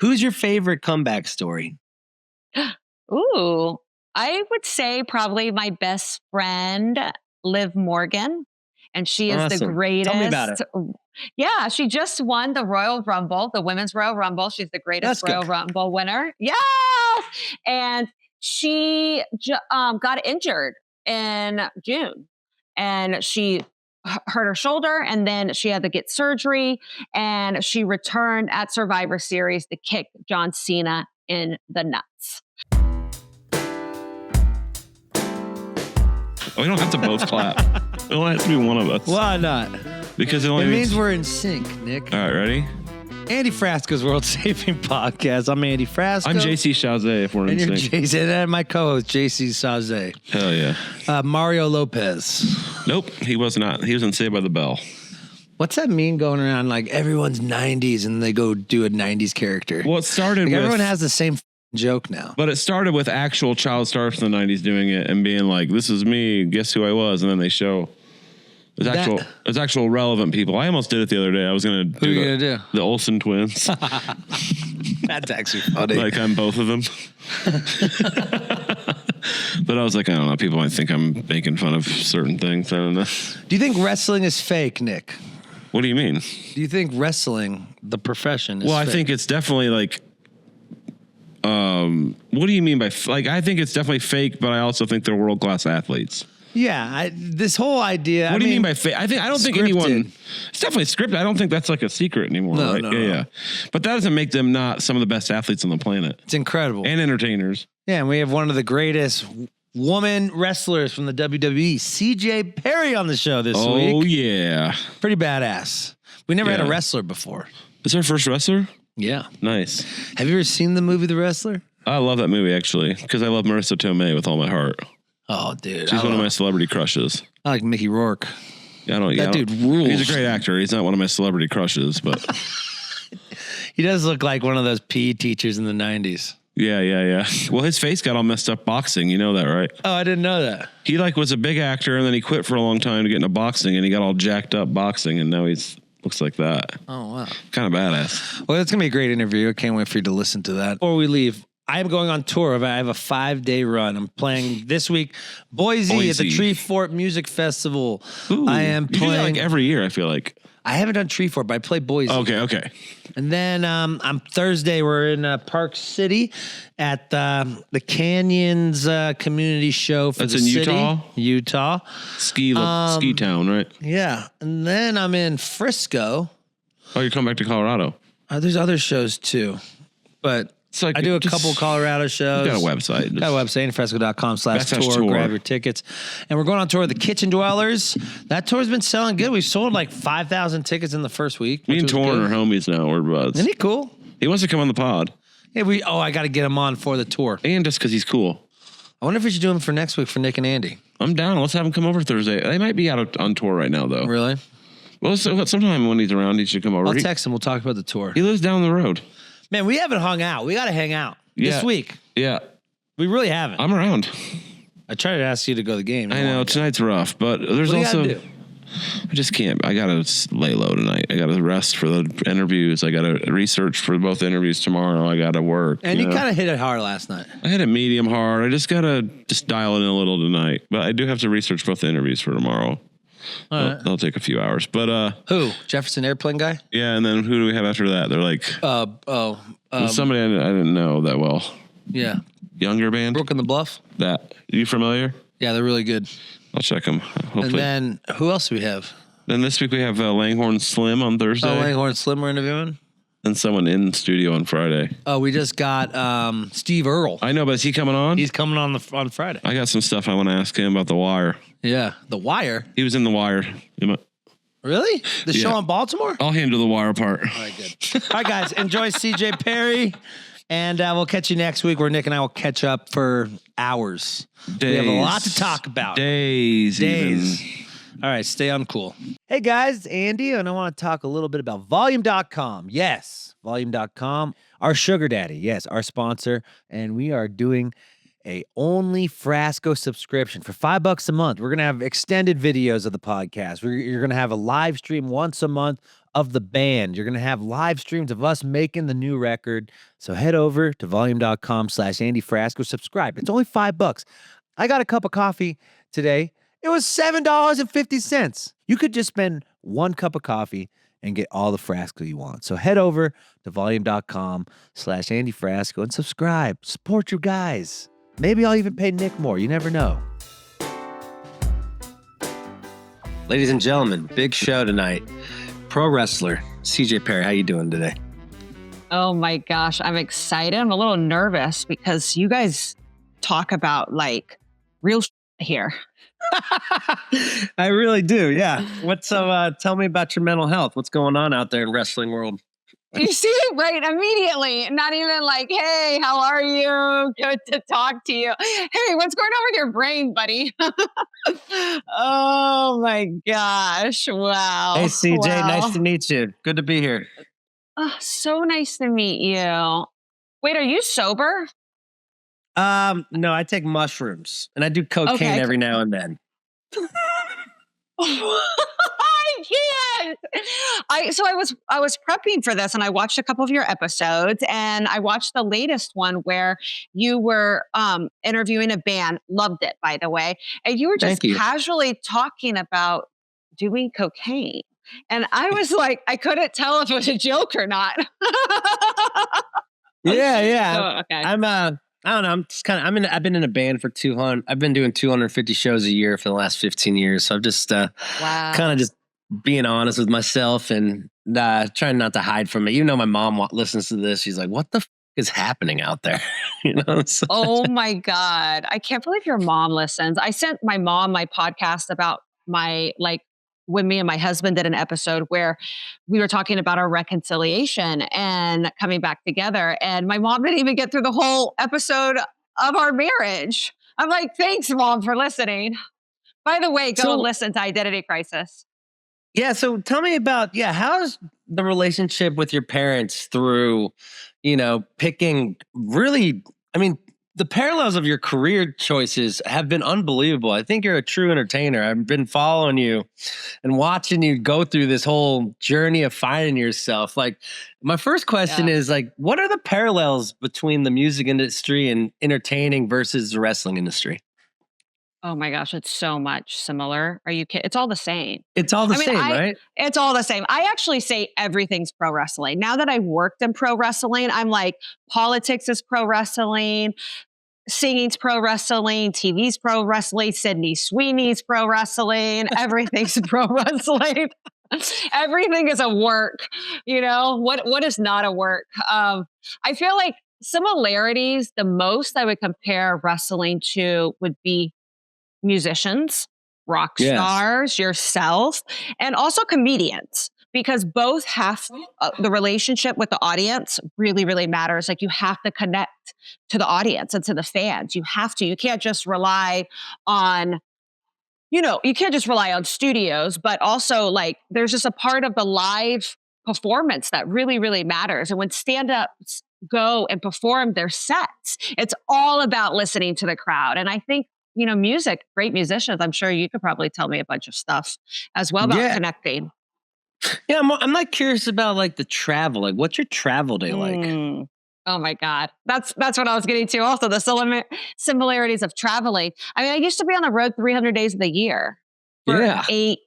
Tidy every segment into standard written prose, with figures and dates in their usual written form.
Who's your favorite comeback story? Ooh, I would say probably my best friend, Liv Morgan. And she is the greatest. Tell me about it. Yeah, she just won the Royal Rumble, the Women's Royal Rumble. She's the greatest Royal Rumble winner. Yes! And she got injured in June. And she hurt her shoulder, and then she had to get surgery. And she returned at Survivor Series to kick John Cena in the nuts. We don't have to both clap. It only has to be one of us. Why not? Because it means we're in sync, Nick. All right, ready? Andy Frasco's World Saving Podcast. I'm Andy Frasco. I'm JC Chazé, if we're in sync. And you're Jason, and my co-host, JC Chazé. Hell yeah. Mario Lopez. Nope, he was not. He was in Saved by the Bell. What's that mean going around like everyone's 90s and they go do a 90s character? Well, it started with... Everyone has the same joke now. But it started with actual child stars from the 90s doing it and being like, this is me, guess who I was? And then they show... It's actual relevant people. I almost did it the other day. I was going to do... Who are you going to do? The Olsen twins. That's actually funny. Like I'm both of them. But I was like, I don't know. People might think I'm making fun of certain things. I don't know. Do you think wrestling is fake, Nick? What do you mean? Do you think wrestling, the profession, is fake? I think it's definitely like... what do you mean by... Like, I think it's definitely fake, but I also think they're world-class athletes. Yeah, this whole idea... What do you mean by fake? I don't think anyone... It's definitely scripted. I don't think that's like a secret anymore, right? No. Yeah. But that doesn't make them not some of the best athletes on the planet. It's incredible. And entertainers. Yeah, and we have one of the greatest woman wrestlers from the WWE, CJ Perry, on the show this week. Oh, yeah. Pretty badass. We never had a wrestler before. Is our first wrestler? Yeah. Nice. Have you ever seen the movie The Wrestler? I love that movie, actually, because I love Marissa Tomei with all my heart. Oh, dude. She's one of my celebrity crushes. I like Mickey Rourke. That dude rules. He's a great actor. He's not one of my celebrity crushes, but... He does look like one of those PE teachers in the 90s. Yeah. Well, his face got all messed up boxing. You know that, right? Oh, I didn't know that. He was a big actor, and then he quit for a long time to get into boxing, and he got all jacked up boxing, and now looks like that. Oh, wow. Kind of badass. Well, it's going to be a great interview. I can't wait for you to listen to that. Before we leave, I'm going on tour. I have a 5-day run. I'm playing this week, Boise at the Tree Fort Music Festival. Ooh, I am playing... You do that like every year, I feel like. I haven't done Tree Fort, but I play Boise. Okay. And then I'm Thursday, we're in Park City at the Canyons Community Show for the city. That's in Utah? Ski town, right? Yeah. And then I'm in Frisco. Oh, you're coming back to Colorado? There's other shows too, but... Like I do a couple Colorado shows. You got a website. Got a website, andyfresco.com/tour. Grab your tickets. And we're going on tour with the Kitchen Dwellers. That tour's been selling good. We sold like 5,000 tickets in the first week. Me and Torrin are homies now. We're buds. Isn't he cool? He wants to come on the pod. Yeah, I got to get him on for the tour. And just because he's cool. I wonder if we should do him for next week for Nick and Andy. I'm down. Let's have him come over Thursday. They might be out on tour right now, though. Really? Well, sometime when he's around, he should come over. I'll text him. We'll talk about the tour. He lives down the road. Man, we haven't hung out. We got to hang out this week. Yeah. We really haven't. I'm around. I tried to ask you to go to the game. I know. Tonight's rough, but there's also... I just can't. I got to lay low tonight. I got to rest for the interviews. I got to research for both interviews tomorrow. I got to work. And you kind of hit it hard last night. I hit it medium hard. I just got to dial it in a little tonight. But I do have to research both the interviews for tomorrow. All right. That'll take a few hours. But who? Jefferson Airplane guy? Yeah, and then who do we have after that? They're like somebody I didn't know that well. Yeah. Younger band? Brook and the Bluff? That. Are you familiar? Yeah, they're really good. I'll check them. Hopefully. And then who else do we have? Then this week we have Langhorne Slim on Thursday. Oh, Langhorne Slim we're interviewing? And someone in studio on Friday. Oh, we just got Steve Earle. I know, but is he coming on? He's coming on Friday. I got some stuff I want to ask him about The Wire. Yeah, The Wire? He was in The Wire. Really? The show on Baltimore? I'll handle the Wire part. All right, good. All right, guys, enjoy CJ Perry. And we'll catch you next week where Nick and I will catch up for hours. We have a lot to talk about. Days. Even. All right, stay uncool. Hey, guys, it's Andy, and I want to talk a little bit about Volume.com. Yes, Volume.com, our sugar daddy. Yes, our sponsor. And we are doing a only Frasco subscription for $5 a month. We're going to have extended videos of the podcast. You're going to have a live stream once a month of the band. You're going to have live streams of us making the new record. So head over to volume.com/Andy Frasco. Subscribe. It's only $5. I got a cup of coffee today. It was $7.50. You could just spend one cup of coffee and get all the Frasco you want. So head over to volume.com/Andy Frasco and subscribe. Support your guys. Maybe I'll even pay Nick more. You never know. Ladies and gentlemen, big show tonight. Pro wrestler CJ Perry, how you doing today? Oh my gosh, I'm excited. I'm a little nervous because you guys talk about like real here. I really do. Yeah. Tell me about your mental health. What's going on out there in wrestling world? You see it right immediately. Not even like, hey, how are you? Good to talk to you. Hey, what's going on with your brain, buddy? Oh my gosh. Wow. Hey, CJ, wow. Nice to meet you. Good to be here. Oh, so nice to meet you. Wait, are you sober? No, I take mushrooms and I do cocaine every now and then. I can't. I was prepping for this and I watched a couple of your episodes and I watched the latest one where you were interviewing a band. Loved it, by the way. And you were just casually talking about doing cocaine. And I was like, I couldn't tell if it was a joke or not. Yeah. Oh, okay. I don't know. I'm just I've been in a band for 200. I've been doing 250 shows a year for the last 15 years. So I'm just kind of just being honest with myself and trying not to hide from it. Even though my mom listens to this, she's like, "What the f is happening out there?" You know. So, oh my God, I can't believe your mom listens. I sent my mom my podcast about when me and my husband did an episode where we were talking about our reconciliation and coming back together. And my mom didn't even get through the whole episode of our marriage. I'm like, thanks, Mom, for listening. By the way, go listen to Identity Crisis. Yeah. So tell me about, how's the relationship with your parents through, picking really, the parallels of your career choices have been unbelievable. I think you're a true entertainer. I've been following you and watching you go through this whole journey of finding yourself. Like, my first question is like, what are the parallels between the music industry and entertaining versus the wrestling industry? Oh my gosh, it's so much similar. Are you kidding? It's all the same. It's all the same, right? It's all the same. I actually say everything's pro wrestling. Now that I've worked in pro wrestling, I'm like, politics is pro wrestling, singing's pro wrestling, TV's pro wrestling, Sydney Sweeney's pro wrestling, everything's pro wrestling. Everything is a work. What is not a work? I feel like similarities, the most I would compare wrestling to would be musicians, rock stars, yourself, and also comedians, because both have the relationship with the audience really, really matters. Like, you have to connect to the audience and to the fans. You can't just rely on, you can't just rely on studios, but also like there's just a part of the live performance that really, really matters. And when stand-ups go and perform their sets, it's all about listening to the crowd. And I think, music, great musicians, I'm sure you could probably tell me a bunch of stuff as well about connecting. Yeah, I'm like curious about like the travel. Like, what's your travel day like? Oh my God. That's what I was getting to. Also, the similarities of traveling. I used to be on the road 300 days of the year for 8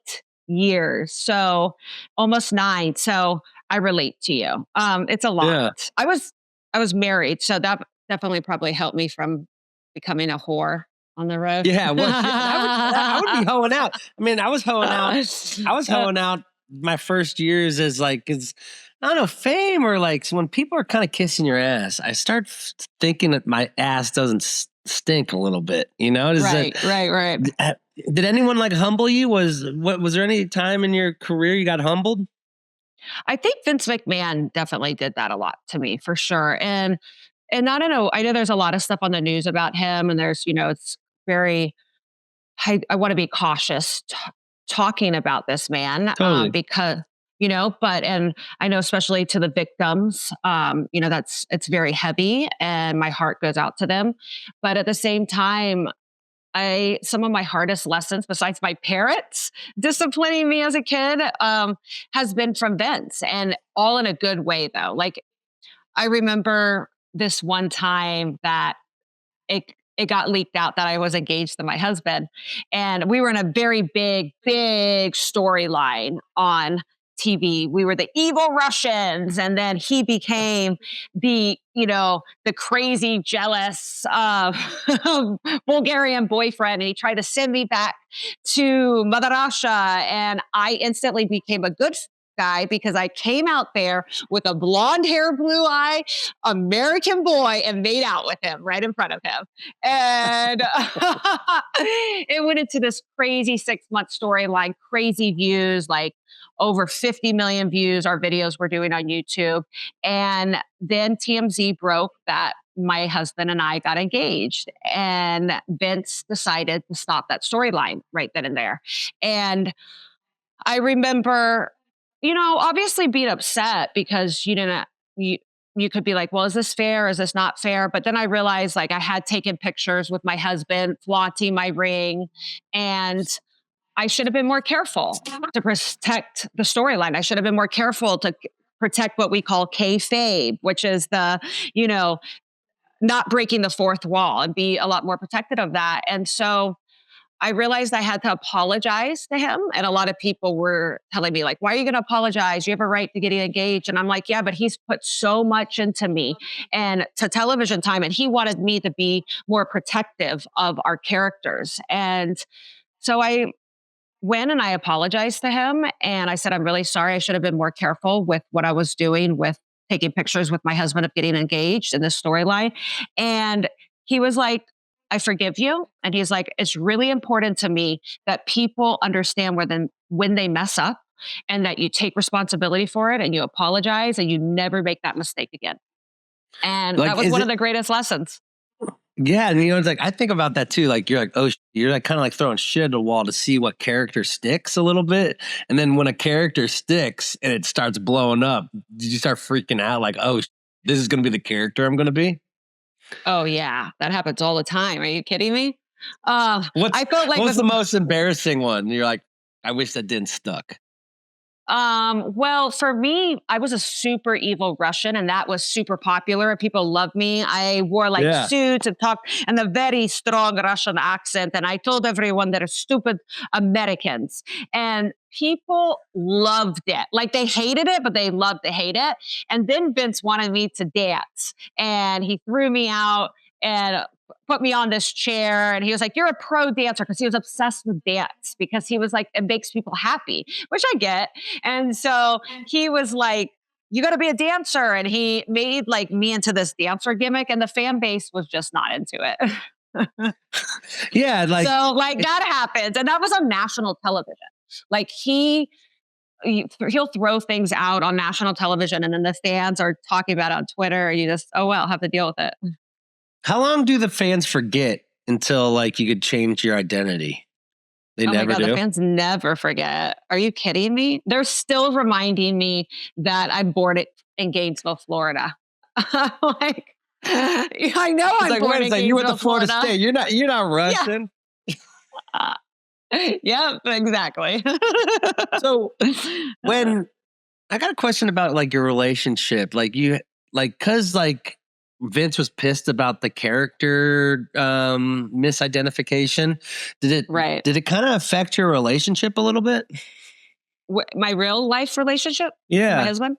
years. So almost 9. So I relate to you. It's a lot. Yeah. I was married. So that definitely probably helped me from becoming a whore on the road. Yeah. Well, I would be hoeing out. I was hoeing out my first years as I don't know, fame, or like when people are kind of kissing your ass, I start thinking that my ass doesn't stink a little bit, Right. Did anyone like humble you? Was there any time in your career you got humbled? I think Vince McMahon definitely did that a lot to me, for sure. And I don't know, I know there's a lot of stuff on the news about him, and there's, it's very, I want to be cautious talking about this man, totally. Because, and I know especially to the victims, it's very heavy and my heart goes out to them. But at the same time, some of my hardest lessons, besides my parents disciplining me as a kid, has been from Vince, and all in a good way though. Like I remember this one time that it got leaked out that I was engaged to my husband, and we were in a very big storyline on TV. We were the evil Russians, and then he became the crazy, jealous Bulgarian boyfriend, and he tried to send me back to Mother Russia, and I instantly became a good guy because I came out there with a blonde hair, blue eye American boy and made out with him right in front of him. And it went into this crazy 6-month storyline, crazy views, like over 50 million views our videos were doing on YouTube. And then TMZ broke that my husband and I got engaged, and Vince decided to stop that storyline right then and there. And I remember, obviously being upset because you could be like, well, is this fair? Is this not fair? But then I realized like I had taken pictures with my husband flaunting my ring, and I should have been more careful to protect the storyline. I should have been more careful to protect what we call kayfabe, which is the, not breaking the fourth wall, and be a lot more protected of that. And so I realized I had to apologize to him. And a lot of people were telling me like, why are you going to apologize? You have a right to get engaged. And I'm like, yeah, but he's put so much into me and to television time. And he wanted me to be more protective of our characters. And so I went and I apologized to him. And I said, I'm really sorry. I should have been more careful with what I was doing with taking pictures with my husband of getting engaged in this storyline. And he was like, I forgive you. And he's like, it's really important to me that people understand when they mess up, and that you take responsibility for it and you apologize and you never make that mistake again. And that was one of the greatest lessons. Yeah. And it's like, I think about that too. Like, you're like, oh, you're like kind of like throwing shit at the wall to see what character sticks a little bit. And then when a character sticks and it starts blowing up, did you start freaking out? Like, oh, this is going to be the character I'm going to be? Oh yeah, that happens all the time. Are you kidding me? I felt like what's the most embarrassing one? You're like, I wish that didn't stuck. Well, for me, I was a super evil Russian, and that was super popular, and people loved me. I wore suits and talked in a very strong Russian accent, and I told everyone they're stupid Americans, and people loved it. Like, they hated it, but they loved to hate it. And then Vince wanted me to dance, and he threw me out and put me on this chair, and he was like, you're a pro dancer, because he was obsessed with dance, because he was like, it makes people happy, which I get. And so he was like, you got to be a dancer. And he made like me into this dancer gimmick, and the fan base was just not into it. Yeah. So like that happens. And that was on national television. Like he'll throw things out on national television, and then the fans are talking about it on Twitter, and you just, oh, well, have to deal with it. How long do the fans forget until like you could change your identity? They never do. The fans never forget. Are you kidding me? They're still reminding me that I'm born in Gainesville, Florida. Like, I know I'm born in Gainesville, you went to Florida State. You're not Russian. Yeah, exactly. So when I got a question about like your relationship, like cause like Vince was pissed about the character misidentification. Did it kind of affect your relationship a little bit? My real life relationship? Yeah. With my husband?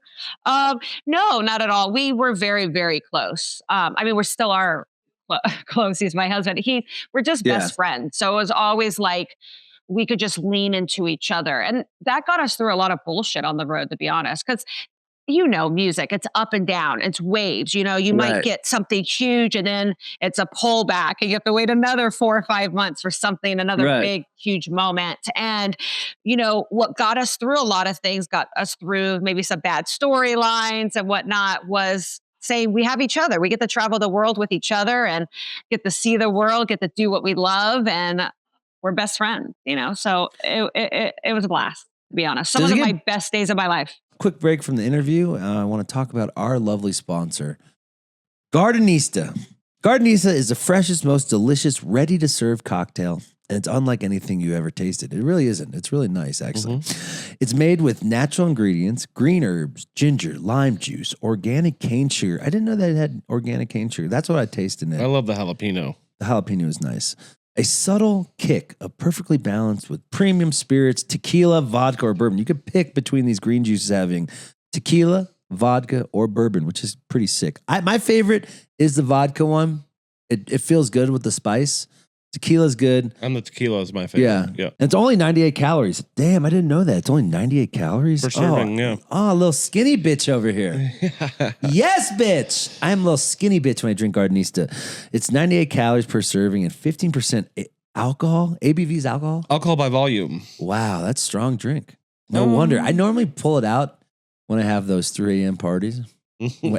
No, not at all. We were very, very close. I mean, we're still are close. He's my husband. We're just best friends. So it was always like, we could just lean into each other. And that got us through a lot of bullshit on the road, to be honest. Because music, it's up and down, it's waves. You might get something huge, and then it's a pullback, and you have to wait another 4 or 5 months for something, another big, huge moment. And, what got us through a lot of things, got us through maybe some bad storylines and whatnot, was saying we have each other. We get to travel the world with each other and get to see the world, get to do what we love, and we're best friends, So it was a blast, to be honest. Some of my best days of my life. Quick break from the interview. I want to talk about our lovely sponsor, Gardenista. Gardenista is the freshest, most delicious, ready-to-serve cocktail, and it's unlike anything you ever tasted. It really isn't. It's really nice, actually. It's made with natural ingredients, green herbs, ginger, lime juice, organic cane sugar. I didn't know that it had organic cane sugar. That's what I tasted in it. I love the jalapeno. The jalapeno is nice. A subtle kick of perfectly balanced with premium spirits, tequila, vodka, or bourbon. You could pick between these green juices having tequila, vodka, or bourbon, which is pretty sick. My favorite is the vodka one. It feels good with the spice. Tequila's good. And the tequila is my favorite. Yeah. And it's only 98 calories. Damn, I didn't know that. It's only 98 calories? For serving, yeah. Oh, a little skinny bitch over here. Yes, bitch. I'm a little skinny bitch when I drink Gardenista. It's 98 calories per serving and 15% alcohol. ABV's alcohol? Alcohol by volume. Wow, that's a strong drink. No wonder. I normally pull it out when I have those 3 a.m. parties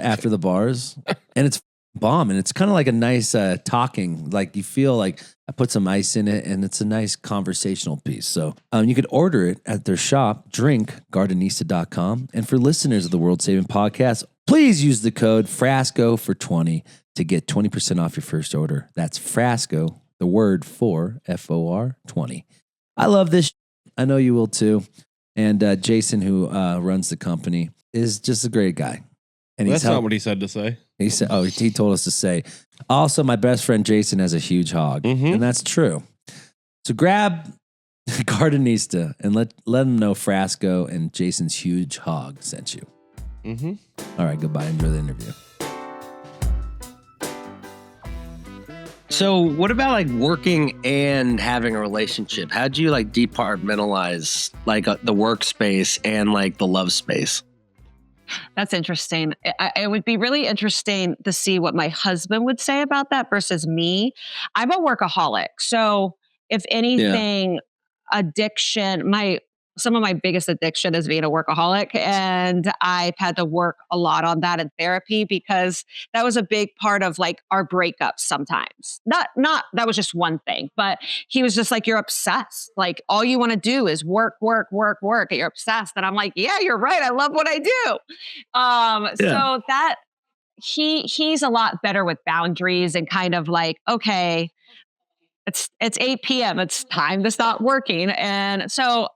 after the bars. And it's bomb. And it's kind of like a nice talking. Like you feel like I put some ice in it and it's a nice conversational piece. So you could order it at their shop, drinkgardenista.com. And for listeners of the World Saving Podcast, please use the code Frasco for 20 to get 20% off your first order. That's Frasco, the word for FOR 20. I love this. I know you will too. And Jason, who runs the company, is just a great guy. And that's not what he said to say. He said, he told us to say. Also, my best friend Jason has a huge hog, and that's true. So grab Gardenista and let him know Frasco and Jason's huge hog sent you. All right, goodbye. Enjoy the interview. So what about like working and having a relationship? How'd you like departmentalize like the workspace and like the love space? That's interesting. It would be really interesting to see what my husband would say about that versus me. I'm a workaholic. So if anything, addiction, some of my biggest addiction is being a workaholic. And I've had to work a lot on that in therapy because that was a big part of like our breakups sometimes. Not that was just one thing, but he was just like, you're obsessed. Like all you want to do is work. And you're obsessed. And I'm like, yeah, you're right. I love what I do. So that he's a lot better with boundaries and kind of like, okay, it's 8 p.m. It's time to stop working. And so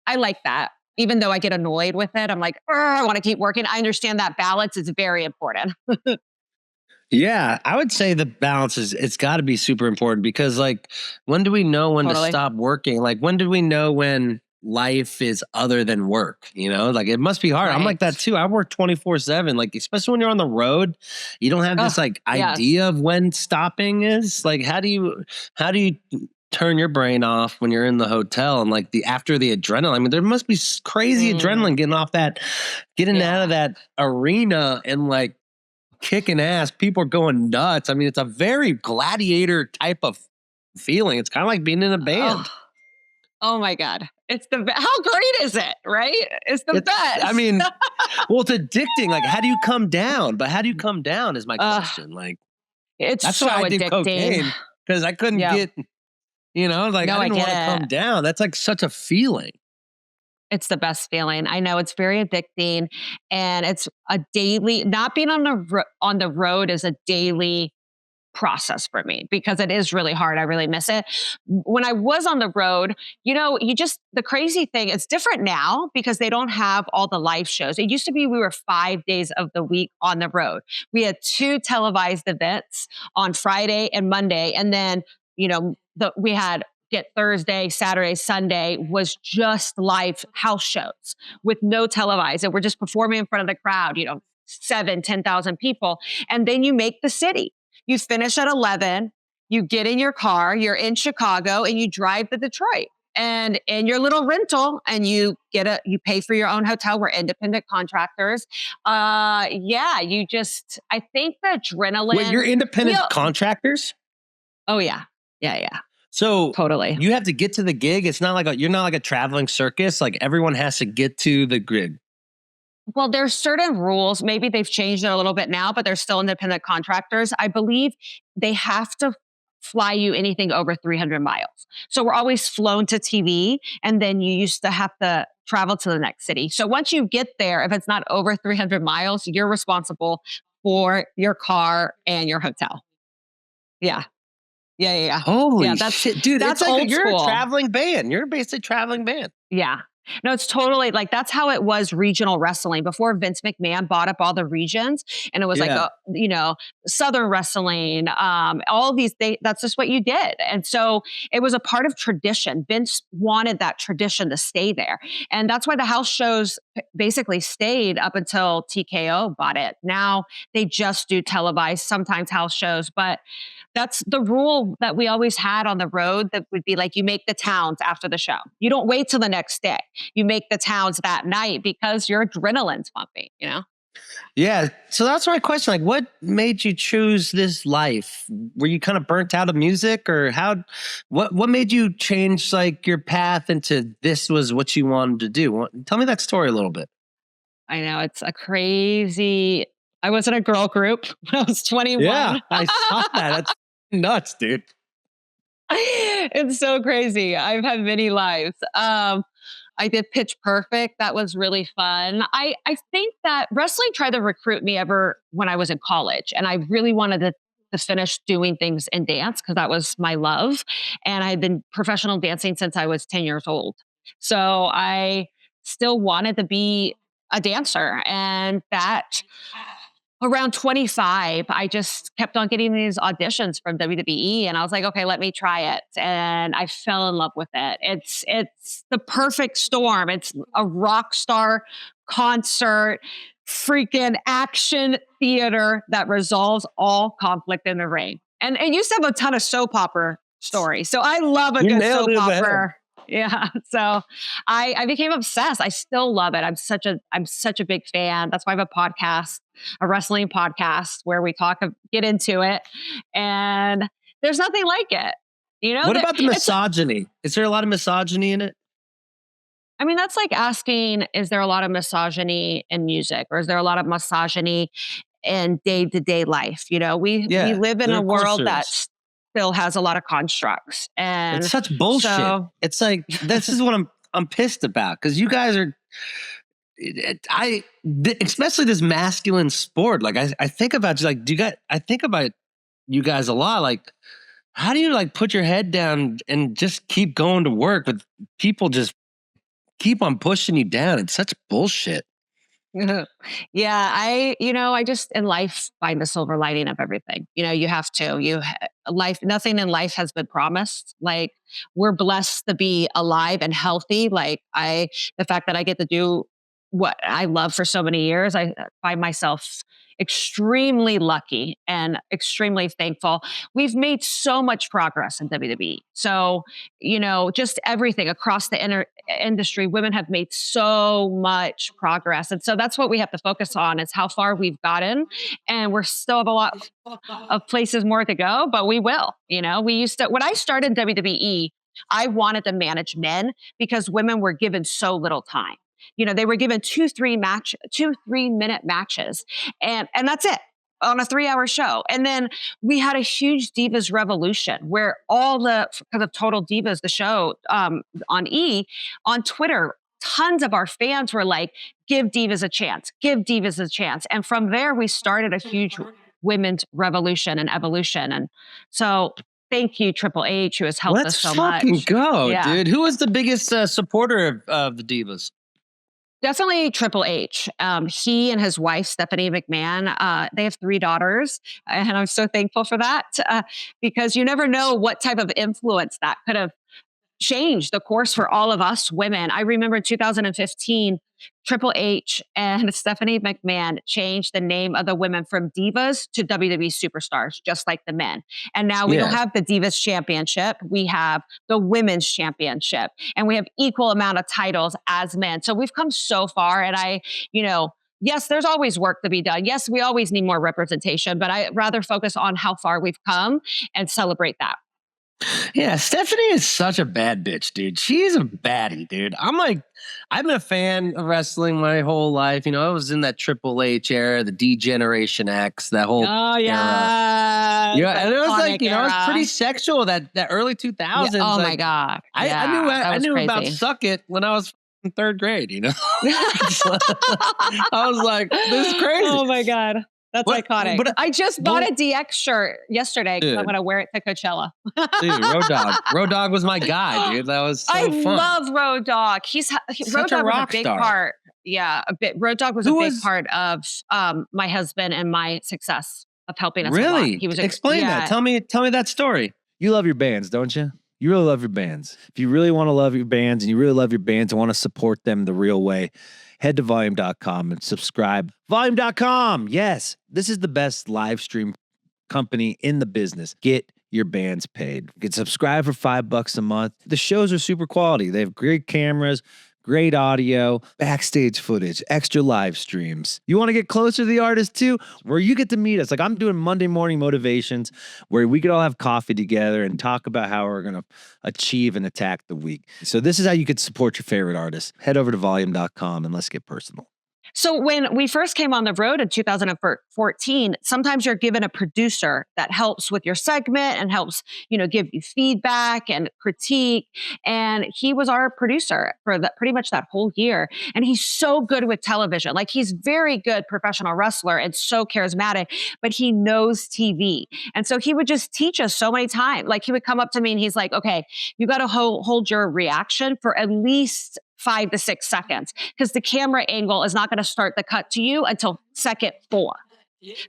I like that. Even though I get annoyed with it, I'm like, I want to keep working. I understand that balance is very important. Yeah, I would say the balance it's got to be super important because like, when do we know when to stop working? Like, when do we know when life is other than work? You know, like it must be hard. Right. I'm like that too. I work 24/7. Like, especially when you're on the road, you don't have this like idea of when stopping is. Like, how do you turn your brain off when you're in the hotel and like after the adrenaline? I mean, there must be crazy adrenaline getting out of that arena and like kicking ass. People are going nuts. I mean, it's a very gladiator type of feeling. It's kind of like being in a band. Oh my God. How great is it? Right? It's the best. I mean, well, it's addicting. Like, how do you come down? But how do you come down is my question. Like, that's so why I did addicting. Cocaine because I couldn't get, you know, like I didn't want to come down. That's like such a feeling. It's the best feeling. I know it's very addicting, and it's a daily. Not being on the road is a daily process for me because it is really hard. I really miss it. When I was on the road, you know, the crazy thing, it's different now because they don't have all the live shows. It used to be we were 5 days of the week on the road. We had 2 televised events on Friday and Monday, and then you know we had Thursday, Saturday, Sunday was just live house shows with no televised. And we're just performing in front of the crowd, you know, 10,000 people. And then you make the city. You finish at 11, you get in your car, you're in Chicago and you drive to Detroit and in your little rental and you pay for your own hotel. We're independent contractors. I think the adrenaline. Wait, you're independent contractors? Oh yeah. Yeah. So totally, you have to get to the gig. It's not like you're not like a traveling circus. Like everyone has to get to the gig. Well, there's certain rules. Maybe they've changed it a little bit now, but they're still independent contractors. I believe they have to fly you anything over 300 miles. So we're always flown to TV, and then you used to have to travel to the next city. So once you get there, if it's not over 300 miles, you're responsible for your car and your hotel. Yeah. Yeah. Holy that's, shit, dude! That's it's like old you're school. a traveling band. You're basically a traveling band. Yeah. No, it's totally like that's how it was regional wrestling before Vince McMahon bought up all the regions, and it was like Southern wrestling, all these that's just what you did. And so it was a part of tradition. Vince wanted that tradition to stay there. And that's why the house shows basically stayed up until TKO bought it. Now they just do televised, sometimes house shows, but that's the rule that we always had on the road. That would be like, you make the towns after the show. You don't wait till the next day. You make the towns that night because your adrenaline's pumping, Yeah. So that's my question. Like, what made you choose this life? Were you kind of burnt out of music, or what made you change like your path into this was what you wanted to do? Tell me that story a little bit. I know it's a crazy, I was in a girl group when I was 21. Yeah, I saw that. That's nuts, dude. It's so crazy. I've had many lives. I did Pitch Perfect. That was really fun. I think that wrestling tried to recruit me ever when I was in college, and I really wanted to finish doing things in dance because that was my love. And I had been professional dancing since I was 10 years old. So I still wanted to be a dancer, and that around 25, I just kept on getting these auditions from WWE, and I was like, okay, let me try it. And I fell in love with it. It's the perfect storm. It's a rock star concert, freaking action theater that resolves all conflict in the ring. And it used to have a ton of soap opera stories. So I love a good soap opera. Yeah. So I became obsessed. I still love it. I'm such a big fan. That's why I have a podcast, a wrestling podcast where we get into it, and there's nothing like it. What about the misogyny? Is there a lot of misogyny in it? I mean, that's like asking, is there a lot of misogyny in music, or is there a lot of misogyny in day-to-day life? We live in a world that still has a lot of constructs, and it's such bullshit. So, it's like, this is what I'm pissed about, because you guys are, especially this masculine sport. Like I think about you, like, I think about you guys a lot. Like, how do you like put your head down and just keep going to work with people just keep on pushing you down? It's such bullshit. Yeah, I just in life find the silver lining of everything. You have to. Nothing in life has been promised. Like, we're blessed to be alive and healthy. Like, the fact that I get to do what I love for so many years, I find myself extremely lucky and extremely thankful. We've made so much progress in WWE. So, just everything across the industry, women have made so much progress. And so that's what we have to focus on, is how far we've gotten. And we're still have a lot of places more to go, but we will. When I started WWE, I wanted to manage men because women were given so little time. They were given 2 3-minute matches, and that's it on a 3-hour show. And then we had a huge Divas revolution where because of Total Divas, the show on Twitter, tons of our fans were like, give Divas a chance, give Divas a chance. And from there, we started a huge women's revolution and evolution. And so thank you, Triple H, who has helped us so much. Let's fucking go, dude. Who was the biggest supporter of the Divas? Definitely Triple H. He and his wife, Stephanie McMahon, they have 3 daughters. And I'm so thankful for that because you never know what type of influence that could have changed the course for all of us women. I remember 2015, Triple H and Stephanie McMahon changed the name of the women from Divas to WWE Superstars, just like the men. And now we don't have the Divas Championship. We have the Women's Championship, and we have equal amount of titles as men. So we've come so far. And yes, there's always work to be done. Yes, we always need more representation, but I rather focus on how far we've come and celebrate that. Yeah, Stephanie is such a bad bitch, dude. She's a baddie, dude. I've been a fan of wrestling my whole life. I was in that Triple H era, the D-Generation X, that whole era. Yeah, and it was like, it was pretty sexual, that early 2000s. Yeah, my God. I knew about Suck It when I was in 3rd grade, I was like, this is crazy. Oh my God. That's iconic. But I just bought a DX shirt yesterday because I'm going to wear it to Coachella. Dude, Road Dogg was my guy, dude. That was so fun. I love Road Dogg. Road Dogg was a big part. Yeah, Road Dogg was a big part of my husband and my success of helping us. Really? He was explain that. Tell me that story. You love your bands, don't you? You really love your bands. If you really want to love your bands and you really love your bands and want to support them the real way, head to volume.com and subscribe. Volume.com. Yes, this is the best live stream company in the business. Get your bands paid. Get subscribed for $5 a month. The shows are super quality. They have great cameras, great audio, backstage footage, extra live streams. You want to get closer to the artist too? Where you get to meet us. Like I'm doing Monday morning motivations where we could all have coffee together and talk about how we're going to achieve and attack the week. So this is how you could support your favorite artist. Head over to volume.com and let's get personal. So when we first came on the road in 2014, sometimes you're given a producer that helps with your segment and helps, give you feedback and critique. And he was our producer for pretty much that whole year. And he's so good with television. Like he's very good professional wrestler and so charismatic, but he knows TV. And so he would just teach us so many times. Like he would come up to me and he's like, okay, you got to hold your reaction for at least 5 to 6 seconds because the camera angle is not going to start the cut to you until second 4.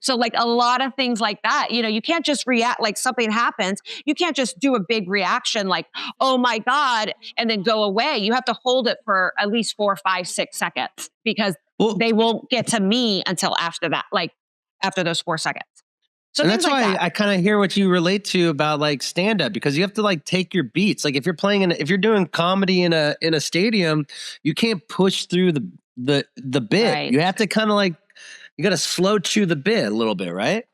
So like a lot of things like that, you can't just react like something happens. You can't just do a big reaction like, oh my God, and then go away. You have to hold it for at least 4, 5, 6 seconds because they won't get to me until after that, like after those 4 seconds. So and that's why I kind of hear what you relate to about like stand up because you have to like take your beats. Like if you're if you're doing comedy in a stadium, you can't push through the bit. Right. You have to kind of like you got to slow chew the bit a little bit, right?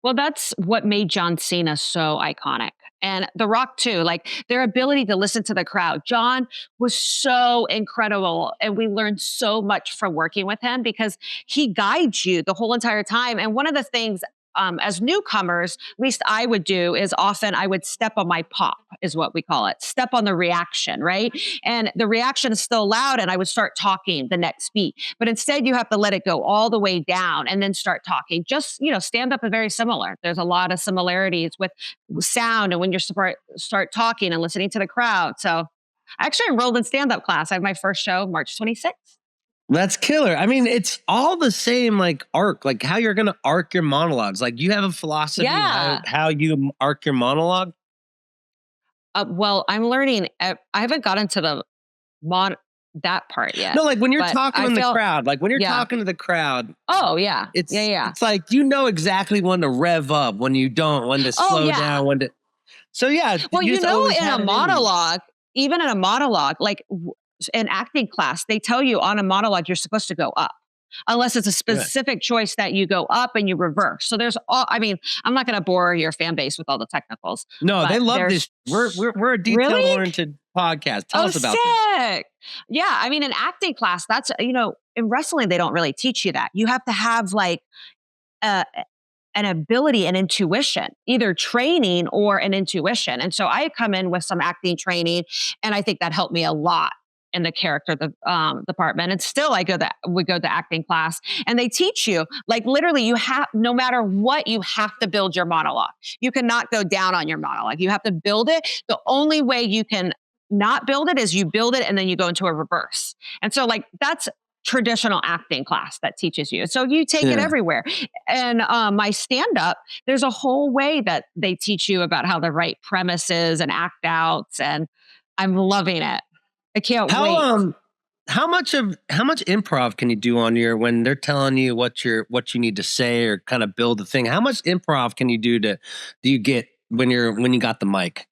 Well, that's what made John Cena so iconic. And The Rock too, like their ability to listen to the crowd. John was so incredible. And we learned so much from working with him because he guides you the whole entire time. And one of the things as newcomers, at least I would do is often I would step on my pop is what we call it. Step on the reaction, right? And the reaction is still loud and I would start talking the next beat. But instead you have to let it go all the way down and then start talking. Just, stand up is very similar. There's a lot of similarities with sound and when you start talking and listening to the crowd. So I actually enrolled in stand-up class. I have my first show March 26th. That's killer. I mean, it's all the same like arc, like how you're going to arc your monologues. Like you have a philosophy how you arc your monologue? Well, I'm learning. I haven't gotten to that part yet. No, like when you're talking in the crowd, like when you're talking to the crowd. Oh, yeah. It's like you know exactly when to rev up, when you don't, when to slow down, when to. So, yeah. Well, in a monologue, even in a monologue, like in acting class, they tell you on a monologue, you're supposed to go up. Unless it's a specific choice that you go up and you reverse. So there's I'm not going to bore your fan base with all the technicals. No, they love this. We're a detail-oriented podcast. Tell us about this. Yeah. In acting class, that's, in wrestling, they don't really teach you that. You have to have like an ability and intuition, either training or an intuition. And so I come in with some acting training and I think that helped me a lot in the character department. And still we go to acting class and they teach you like literally no matter what, you have to build your monologue. You cannot go down on your monologue. You have to build it. The only way you can not build it is you build it and then you go into a reverse. And so like that's traditional acting class that teaches you. So you take it everywhere. And my stand-up, there's a whole way that they teach you about how to write premises and act outs. And I'm loving it. I can't wait. How much improv can you do on when they're telling you what you need to say or kind of build the thing? How much improv can you do you get when you got the mic?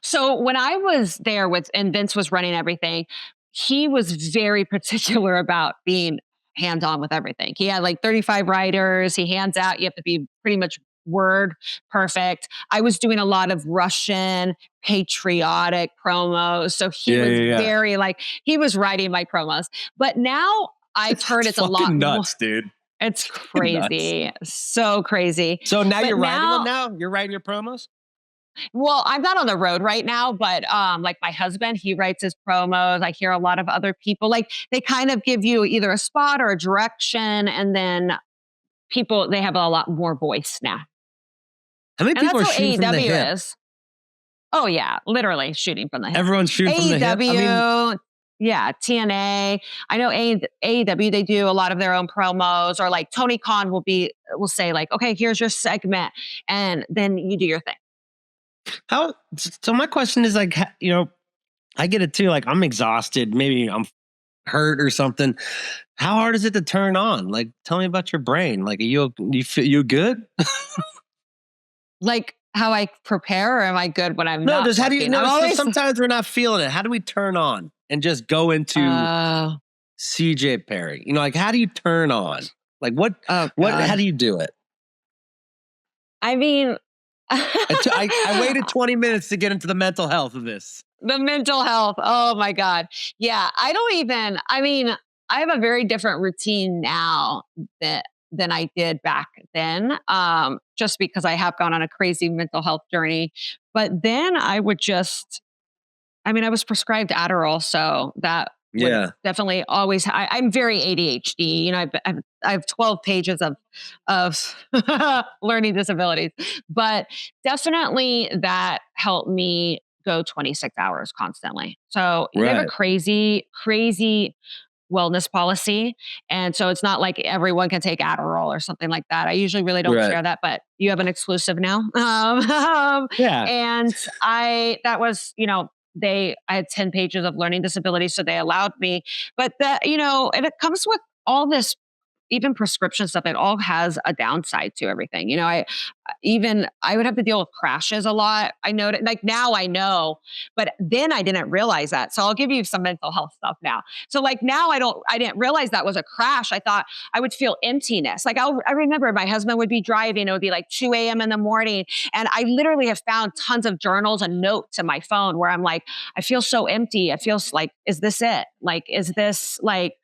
So when I was there and Vince was running everything, he was very particular about being hands-on with everything. He had like 35 writers. He hands out. You have to be pretty much word perfect. I was doing a lot of Russian patriotic promos. So he was very he was writing my promos. But now I've heard it's a lot nuts, more. Dude. It's crazy. So crazy. So now you're writing them now? You're writing your promos? Well, I'm not on the road right now, but like my husband, he writes his promos. I hear a lot of other people, like they kind of give you either a spot or a direction and then people, they have a lot more voice now. How many people are shooting from the hip? Is. Oh yeah, literally shooting from the hip. Everyone's shooting from the hip. Yeah, TNA. I know AEW, they do a lot of their own promos, or like Tony Khan will say like, okay, here's your segment, and then you do your thing. So my question is like, I get it too. Like I'm exhausted. Maybe I'm hurt or something. How hard is it to turn on? Like, tell me about your brain. Like, you good? Like how I prepare, or am I good when I'm no, not? Just how do you know? Sometimes we're not feeling it. How do we turn on and just go into CJ Perry? Like how do you turn on? Like what? How do you do it? I mean, I waited 20 minutes to get into the mental health of this. The mental health. Oh my God. Yeah. I have a very different routine now than I did back then. Just because I have gone on a crazy mental health journey. But then I was prescribed Adderall. So that would definitely always, I'm very ADHD. I have 12 pages of learning disabilities, but definitely that helped me go 26 hours constantly. So you have a crazy, crazy wellness policy. And so it's not like everyone can take Adderall or something like that. I usually really don't share that, but you have an exclusive now. And I had 10 pages of learning disabilities, so they allowed me, but and it comes with all this, even prescription stuff, it all has a downside to everything. I would have to deal with crashes a lot. I know, like now I know, but then I didn't realize that. So I'll give you some mental health stuff now. So like now I didn't realize that was a crash. I thought I would feel emptiness. Like I remember my husband would be driving. It would be like 2 a.m. in the morning. And I literally have found tons of journals and notes in my phone where I'm like, I feel so empty. I feel like, is this it? Like, is this like,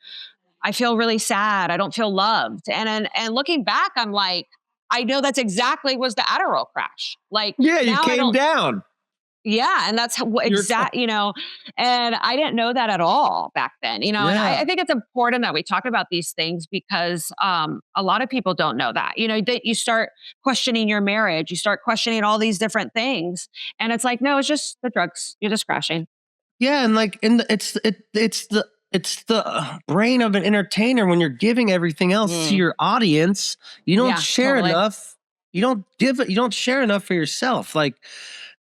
I feel really sad. I don't feel loved. And looking back, I'm like, I know that's exactly was the Adderall crash. Like, yeah, you came down. Yeah. And that's and I didn't know that at all back then, and I think it's important that we talk about these things because a lot of people don't know that, that you start questioning your marriage, you start questioning all these different things. And it's like, no, it's just the drugs. You're just crashing. Yeah. And like, it's the brain of an entertainer when you're giving everything else to your audience. You don't share enough. You don't share enough for yourself. Like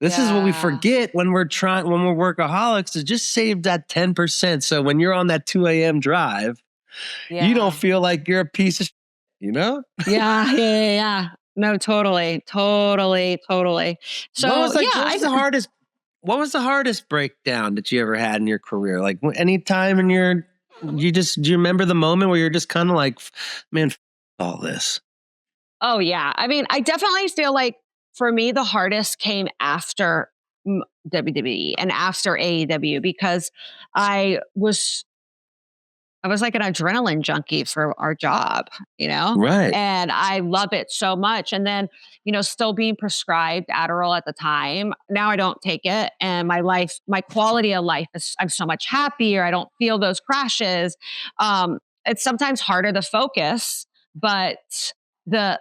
this is what we forget when we're workaholics, to just save that 10%. So when you're on that 2 a.m. drive, you don't feel like you're a piece of Yeah. No, totally. So what was the hardest breakdown that you ever had in your career? Like any time do you remember the moment where you're just kind of like, man, all this? Oh yeah. I mean, I definitely feel like for me, the hardest came after WWE and after AEW because I was like an adrenaline junkie for our job, Right. And I love it so much. And then, still being prescribed Adderall at the time. Now I don't take it. And my quality of life I'm so much happier. I don't feel those crashes. It's sometimes harder to focus, but the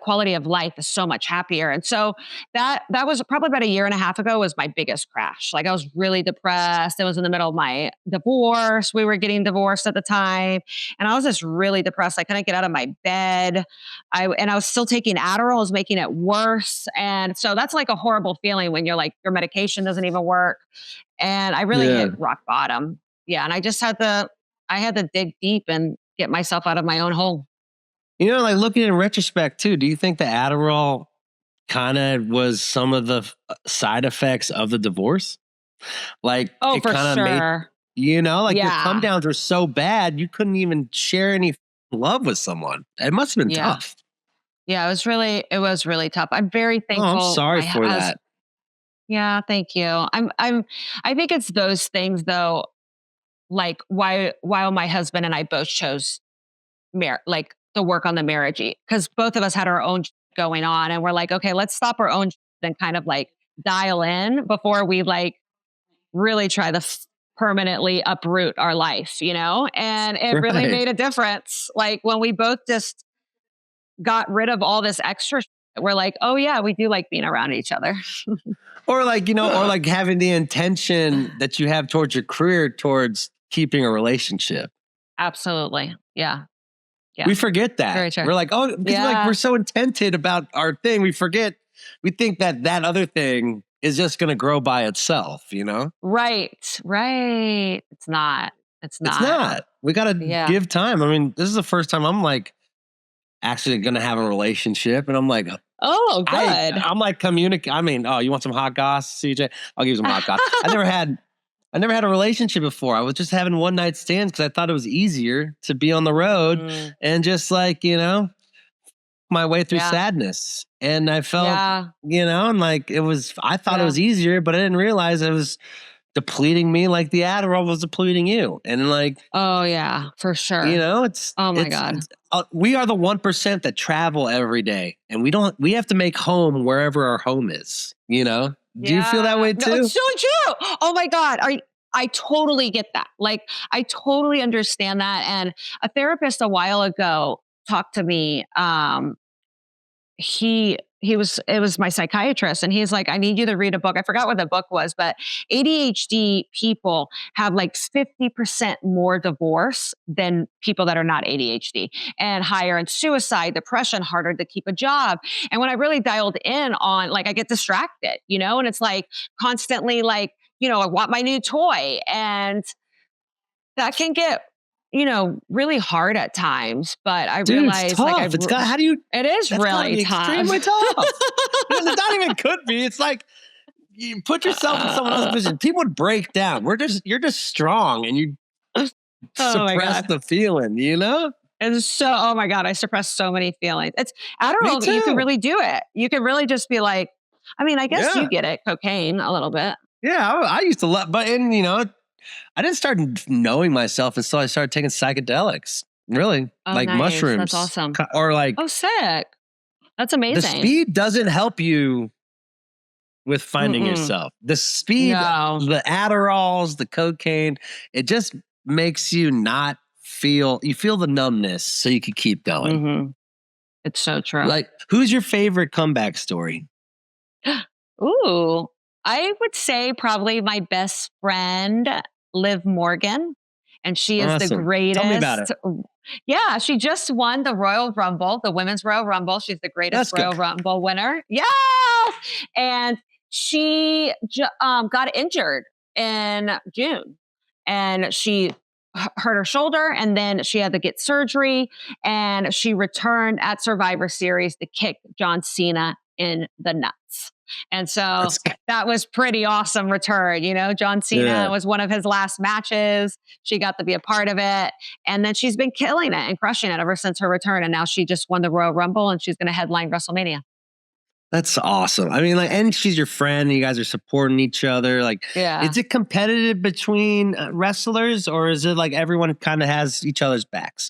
quality of life is so much happier. And so that was probably about 1.5 years ago was my biggest crash. Like I was really depressed. It was in the middle of my divorce. We were getting divorced at the time. And I was just really depressed. I couldn't get out of my bed. I was still taking Adderall. It was making it worse. And so that's like a horrible feeling when you're like, your medication doesn't even work. And I really hit rock bottom. Yeah. And I just had to dig deep and get myself out of my own hole. Like looking in retrospect too, do you think the Adderall kind of was some of the side effects of the divorce? Like, it for sure. Your come downs were so bad, you couldn't even share any love with someone. It must have been tough. Yeah, it was really tough. I'm very thankful. I'm sorry for that. Yeah, thank you. I think it's those things though, like while my husband and I both chose to work on the marriage, because both of us had our own going on and we're like, okay, let's stop our own and kind of like dial in before we like really try to permanently uproot our life, and it really made a difference. Like when we both just got rid of all this extra. We're like, oh yeah, we do like being around each other. Or like, or like having the intention that you have towards your career towards keeping a relationship. Absolutely. Yeah. Yeah. We forget that. Very true. We're like, oh, because we're so intented about our thing. We think that other thing is just going to grow by itself, Right. It's not. We got to give time. I mean, this is the first time I'm like actually going to have a relationship. And I'm like, oh, good. I'm like communicate. I mean, oh, you want some hot goss, CJ? I'll give you some hot goss. I never had a relationship before. I was just having one night stands because I thought it was easier to be on the road and just like, my way through sadness. And I felt, and like I thought it was easier, but I didn't realize it was depleting me like the Adderall was depleting you. And like, oh yeah, for sure. Oh my God. We are the 1% that travel every day, and we have to make home wherever our home is, Do you feel that way too? No, it's so true. Oh my God. I totally get that. Like, I totally understand that. And a therapist a while ago talked to me. It was my psychiatrist, and he's like, I need you to read a book. I forgot what the book was, but ADHD people have like 50% more divorce than people that are not ADHD, and higher in suicide, depression, harder to keep a job. And when I really dialed in on, like, I get distracted, and it's like constantly like, I want my new toy, and that can get really hard at times, but I realized like it is really tough. Extremely tough. It's not even could be. It's like you put yourself in someone else's position. People would break down. You're just strong, and you suppress the feeling, And so, oh my God, I suppress so many feelings. It's Adderall. You can really do it. You can really just be like, I mean, I guess you get it, cocaine a little bit. Yeah, I used to love, but I didn't start knowing myself until I started taking psychedelics. Really, like mushrooms. That's awesome. Or like, oh, sick. That's amazing. The speed doesn't help you with finding yourself. The speed, the Adderalls, the cocaine, it just makes you not feel. You feel the numbness, so you can keep going. Mm-hmm. It's so true. Like, who's your favorite comeback story? Ooh. I would say probably my best friend, Liv Morgan. And she is the greatest. Tell me about it. Yeah, she just won the Royal Rumble, the Women's Royal Rumble. She's the greatest Royal Rumble winner. Yes! And she got injured in June. And she hurt her shoulder, and then she had to get surgery. And she returned at Survivor Series to kick John Cena in the nuts. And so that was pretty awesome return. John Cena was one of his last matches. She got to be a part of it. And then she's been killing it and crushing it ever since her return. And now she just won the Royal Rumble, and she's going to headline WrestleMania. That's awesome. I mean, like, and she's your friend, and you guys are supporting each other. Like, is it competitive between wrestlers, or is it like everyone kind of has each other's backs?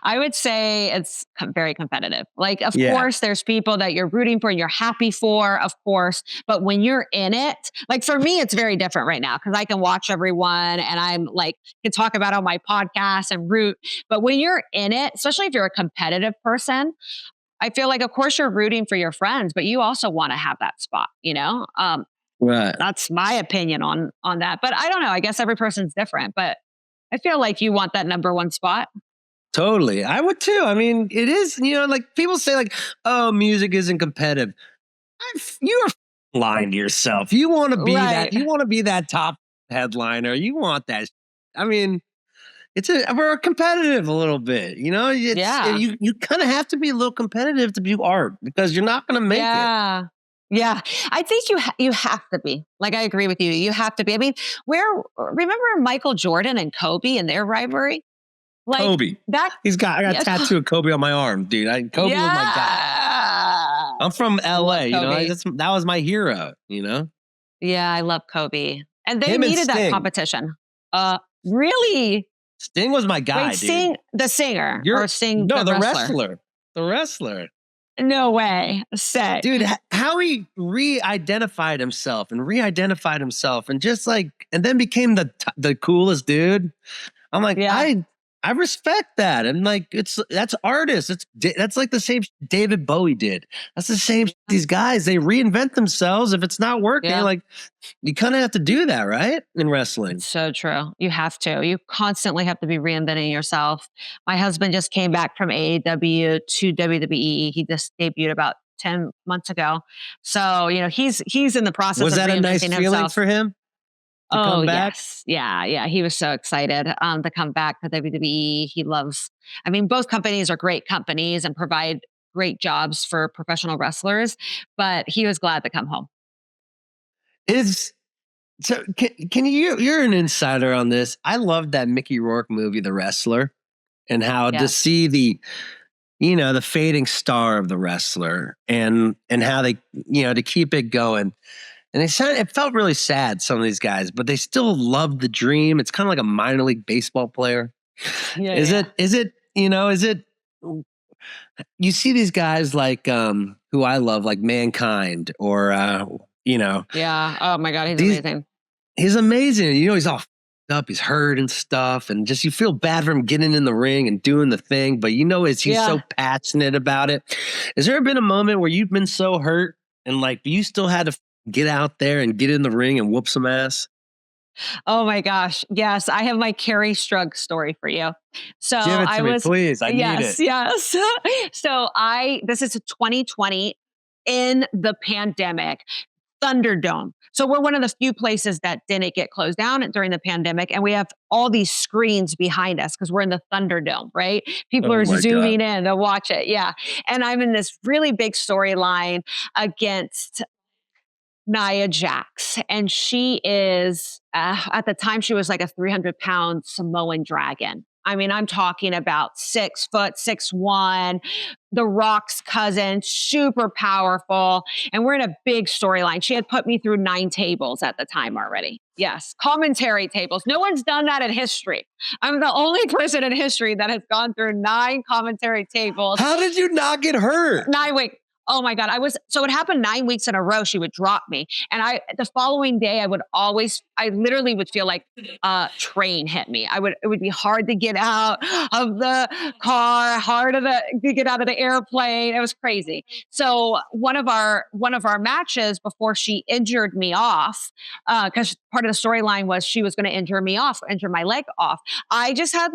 I would say it's very competitive. Like, of course, there's people that you're rooting for and you're happy for, of course. But when you're in it, like for me, it's very different right now because I can watch everyone and I'm like, can talk about it on my podcast and root. But when you're in it, especially if you're a competitive person, I feel like, of course, you're rooting for your friends, but you also want to have that spot, Right. That's my opinion on that. But I don't know. I guess every person's different, but I feel like you want that number one spot. Totally. I would too. I mean, it is, like people say like, oh, music isn't competitive. You are lying to yourself. You want to be that. You want to be that top headliner. You want that. I mean, we're competitive a little bit, You kind of have to be a little competitive to do art because you're not going to make it. Yeah, I think you have to be. Like, I agree with you. You have to be. I mean, remember Michael Jordan and Kobe and their rivalry? Like, Kobe. I got a tattoo of Kobe on my arm, dude. Kobe was my guy. I'm from LA, that was my hero, Yeah, I love Kobe. And they needed that competition. Really? Sting was my guy, dude. Sting, the singer, or Sting, the wrestler? The wrestler. No way. Sick. Dude, how he re-identified himself and just like, and then became the coolest dude. I'm like, I I respect that. And like, that's artists. That's like the same David Bowie did. That's the same. These guys, they reinvent themselves. If it's not working, like you kind of have to do that, right? In wrestling. It's so true. You have to. You constantly have to be reinventing yourself. My husband just came back from AEW to WWE. He just debuted about 10 months ago. So, he's in the process of reinventing himself. Was that a nice feeling for him? Oh, yes. Yeah. He was so excited to come back to WWE. He loves, both companies are great companies and provide great jobs for professional wrestlers, but he was glad to come home. So can you're an insider on this. I loved that Mickey Rourke movie, The Wrestler, and how to see the fading star of the wrestler and how they, to keep it going. And it felt really sad, some of these guys, but they still loved the dream. It's kind of like a minor league baseball player. Is it, you see these guys like, who I love, like Mankind or, Yeah. Oh my God. He's amazing. He's amazing. He's all up, he's hurt and stuff. And just, you feel bad for him getting in the ring and doing the thing, but he's so passionate about it. Has there been a moment where you've been so hurt and like, you still had to get out there and get in the ring and whoop some ass? Oh my gosh. Yes. I have my Carrie Strug story for you. So give it to me, please. I need it. Yes. So this is 2020 in the pandemic, Thunderdome. So we're one of the few places that didn't get closed down during the pandemic. And we have all these screens behind us because we're in the Thunderdome, right? People are zooming in to watch it. Yeah. And I'm in this really big storyline against Nia Jax. And she is, at the time, she was like a 300-pound Samoan dragon. I'm talking about 6 foot, 6'1", The Rock's cousin, super powerful. And we're in a big storyline. She had put me through 9 tables at the time already. Yes. Commentary tables. No one's done that in history. I'm the only person in history that has gone through 9 commentary tables. How did you not get hurt? 9 weeks. Oh my God. So it happened 9 weeks in a row. She would drop me. And the following day, I literally would feel like a train hit me. It would be hard to get out of the car, to get out of the airplane. It was crazy. So one of our matches before she injured me off, because part of the storyline was she was going to injure my leg off. I just had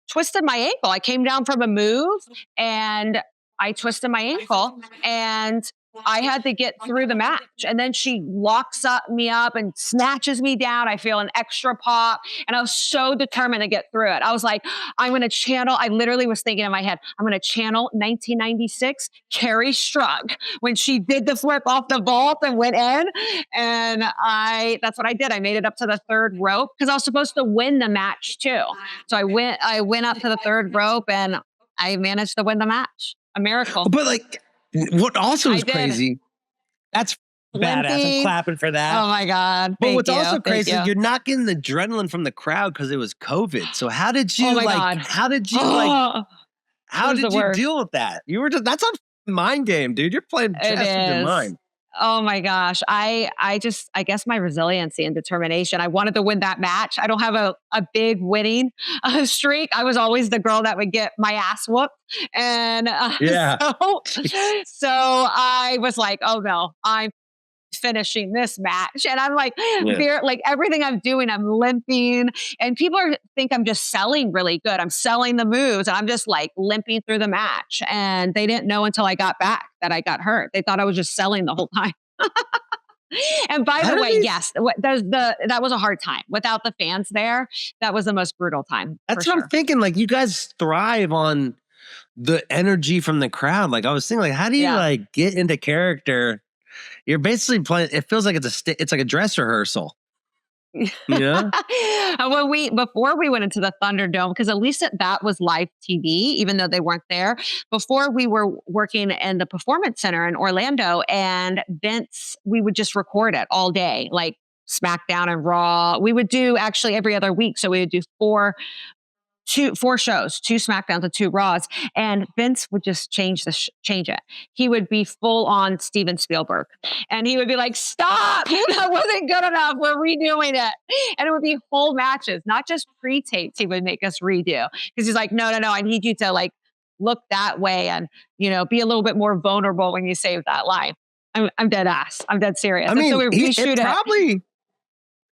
twisted my ankle. I came down from a move and I twisted my ankle and I had to get through the match. And then she locks me up and snatches me down. I feel an extra pop. And I was so determined to get through it. I was like, I'm going to channel. I literally was thinking in my head, I'm going to channel 1996 Carrie Strug when she did the flip off the vault and went in. And that's what I did. I made it up to the 3rd rope because I was supposed to win the match too. So I went up to the 3rd rope and I managed to win the match. A miracle. But what also is crazy, that's badass. I'm clapping for that. Oh my God. But what's also crazy is you're not getting the adrenaline from the crowd because it was COVID. So how did you how did you deal with that? That's a mind game, dude. You're playing chess with your mind. Oh my gosh. I guess my resiliency and determination. I wanted to win that match. I don't have a big winning streak. I was always the girl that would get my ass whooped. And so I was like, oh no, I'm finishing this match. And I'm like, everything I'm doing, I'm limping. And people think I'm just selling really good. I'm selling the moves. And I'm just limping through the match. And they didn't know until I got back that I got hurt. They thought I was just selling the whole time. And by the way, yes, that was a hard time. Without the fans there, that was the most brutal time. That's what I'm thinking. You guys thrive on the energy from the crowd. I was thinking, how do you get into character? You're basically playing. It feels like it's like a dress rehearsal. Yeah. Before we went into the Thunderdome, because at least that was live TV, even though they weren't there. Before we were working in the Performance Center in Orlando, and Vince, we would just record it all day, SmackDown and Raw. We would do actually every other week, so we would do 4 4 shows, 2 SmackDowns and 2 Raws, and Vince would just change it. He would be full on Steven Spielberg, and he would be like, "Stop! That wasn't good enough. We're redoing it." And it would be whole matches, not just pre-tapes. He would make us redo because he's like, "No, I need you to like look that way and be a little bit more vulnerable when you say that line." I'm dead ass. I'm dead serious. I mean, so we reshoot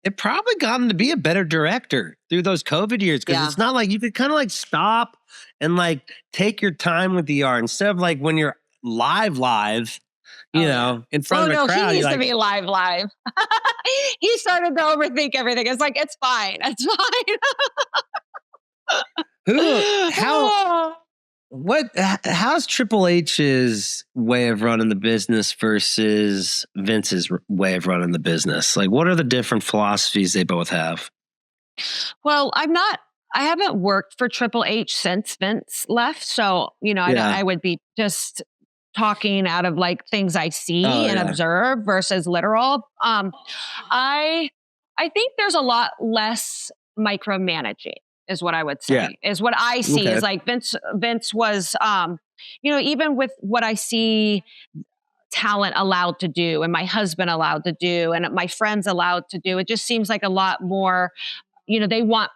it probably got him to be a better director through those COVID years because it's not like you could kind of like stop and like take your time with the art instead of like when you're live, in front of a crowd. He used to be live. He started to overthink everything. It's like, it's fine. It's fine. How's Triple H's way of running the business versus Vince's way of running the business? Like, what are the different philosophies they both have? Well, I haven't worked for Triple H since Vince left. So, I would be just talking out of like things I see and observe versus literal. I think there's a lot less micromanaging. Is what I would say, is what I see is like Vince was, even with what I see talent allowed to do and my husband allowed to do and my friends allowed to do, it just seems like a lot more, they want,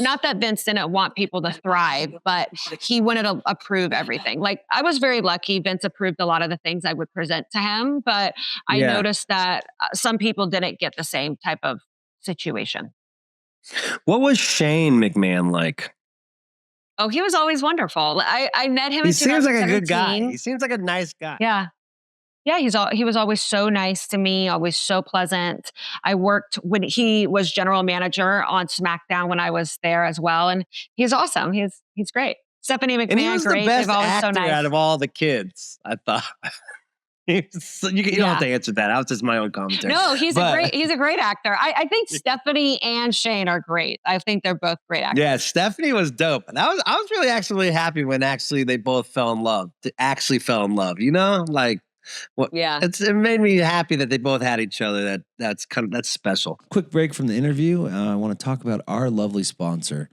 not that Vince didn't want people to thrive, but he wanted to approve everything. Like I was very lucky. Vince approved a lot of the things I would present to him, but I noticed that some people didn't get the same type of situation. What was Shane McMahon like? Oh, he was always wonderful. I met him. He seems like a good guy. He seems like a nice guy. Yeah. He was always so nice to me, always so pleasant. I worked when he was general manager on SmackDown when I was there as well, and he's awesome. He's great. Stephanie McMahon, and he was great. The best always actor so nice. Out of all the kids, I thought. You don't have to answer that. That was just my own commentary. No, he's a great actor. I think Stephanie and Shane are great. I think they're both great actors. Yeah, Stephanie was dope. And I was really actually happy when they both fell in love. Like it made me happy that they both had each other. That's special. Quick break from the interview. I want to talk about our lovely sponsor,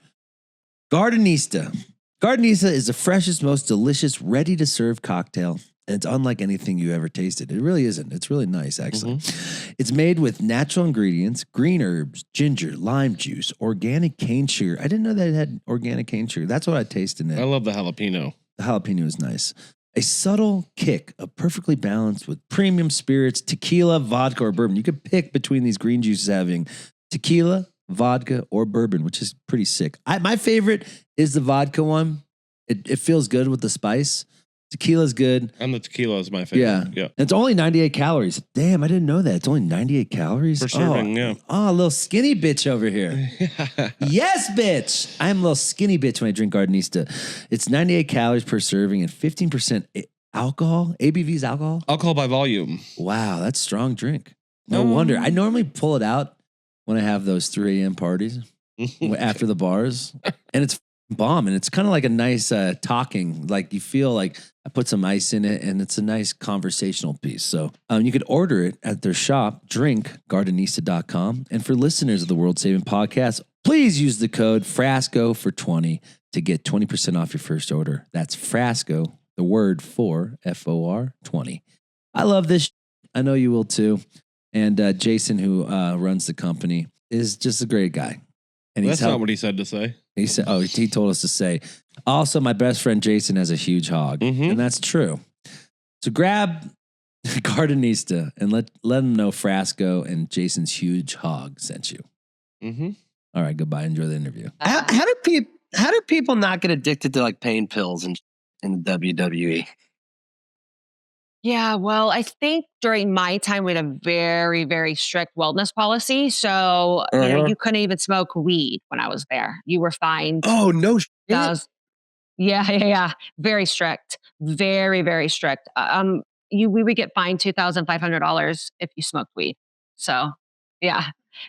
Gardenista. Gardenista is the freshest, most delicious, ready-to-serve cocktail. And it's unlike anything you ever tasted. It really isn't. It's really nice, actually. Mm-hmm. It's made with natural ingredients, green herbs, ginger, lime juice, organic cane sugar. I didn't know that it had organic cane sugar. That's what I tasted in it. I love the jalapeno. The jalapeno is nice. A subtle kick of perfectly balanced with premium spirits, tequila, vodka, or bourbon. You could pick between these green juices having tequila, vodka, or bourbon, which is pretty sick. My favorite is the vodka one. It feels good with the spice. Tequila's good. And the tequila is my favorite. Yeah. And it's only 98 calories. Damn, I didn't know that. It's only 98 calories. Per serving, Oh, a little skinny bitch over here. Yes, bitch. I'm a little skinny bitch when I drink Gardenista. It's 98 calories per serving and 15% alcohol. ABV's alcohol? Alcohol by volume. Wow, that's strong drink. No wonder. I normally pull it out when I have those 3 a.m. parties after the bars. And it's bomb. And it's kind of like a nice talking. Like you feel like I put some ice in it and it's a nice conversational piece. So you could order it at their shop, drinkgardenista.com. And for listeners of the World Saving Podcast, please use the code Frasco for 20 to get 20% off your first order. That's Frasco, the word for FOR 20. I love this. I know you will too. And Jason, who runs the company, is just a great guy. And that's not what he said to say. He said, he told us to say. Also, my best friend Jason has a huge hog. Mm-hmm. And that's true. So grab Gardenista and let them know Frasco and Jason's huge hog sent you. Mm-hmm. All right, goodbye. Enjoy the interview. How do people not get addicted to like pain pills in WWE? Yeah, well, I think during my time we had a very, very strict wellness policy. So you couldn't even smoke weed when I was there. You were fined. Oh, no shit. Yeah. Very strict. Very, very strict. We would get fined $2,500 if you smoked weed. So, yeah.